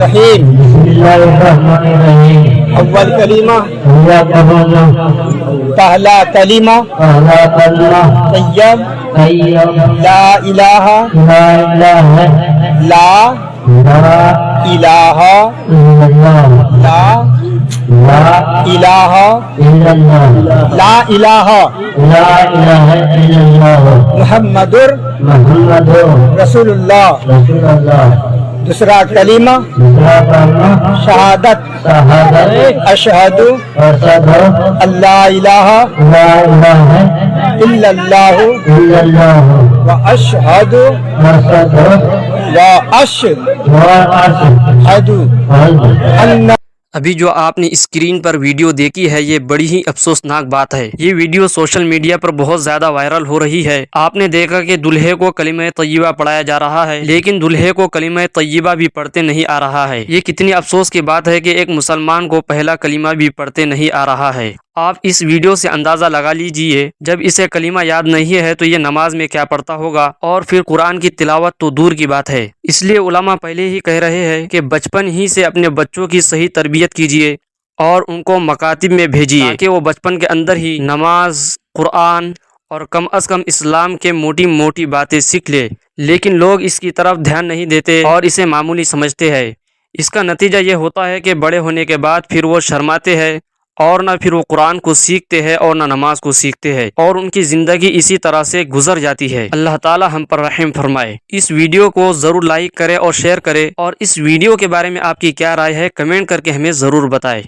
رحیم بسم اللہ الرحمن الرحیم اول کلمہ اللہ قبولنا پہلا کلمہ پہلا کلمہ طیب طیب لا الہ لا الہ لا لا الہ الا اللہ لا لا الہ الا اللہ لا الہ لا الہ الا اللہ محمد محمد رسول اللہ. رسول اللہ. دوسرا کلمہ دوسرا کلمہ شہادت شہادت اشہد ارشد اللہ الہ لا الہ الا اللہ الا اللہ واشہد ارشد واشہد ان. ابھی جو آپ نے اسکرین پر ویڈیو دیکھی ہے یہ بڑی ہی افسوسناک بات ہے. یہ ویڈیو سوشل میڈیا پر بہت زیادہ وائرل ہو رہی ہے. آپ نے دیکھا کہ دلہے کو کلمہ طیبہ پڑھایا جا رہا ہے لیکن دلہے کو کلمہ طیبہ بھی پڑھتے نہیں آ رہا ہے. یہ کتنی افسوس کی بات ہے کہ ایک مسلمان کو پہلا کلمہ بھی پڑھتے نہیں آ رہا ہے. آپ اس ویڈیو سے اندازہ لگا لیجئے جب اسے کلمہ یاد نہیں ہے تو یہ نماز میں کیا پڑھتا ہوگا اور پھر قرآن کی تلاوت تو دور کی بات ہے. اس لیے علماء پہلے ہی کہہ رہے ہیں کہ بچپن ہی سے اپنے بچوں کی صحیح تربیت کیجئے اور ان کو مکاتب میں بھیجیے تاکہ وہ بچپن کے اندر ہی نماز، قرآن اور کم از کم اسلام کے موٹی موٹی باتیں سیکھ لے. لیکن لوگ اس کی طرف دھیان نہیں دیتے اور اسے معمولی سمجھتے ہیں. اس کا نتیجہ یہ ہوتا ہے کہ بڑے ہونے کے بعد پھر وہ شرماتے ہیں اور نہ پھر وہ قرآن کو سیکھتے ہیں اور نہ نماز کو سیکھتے ہیں اور ان کی زندگی اسی طرح سے گزر جاتی ہے. اللہ تعالی ہم پر رحم فرمائے. اس ویڈیو کو ضرور لائک کرے اور شیئر کرے اور اس ویڈیو کے بارے میں آپ کی کیا رائے ہے کمنٹ کر کے ہمیں ضرور بتائے.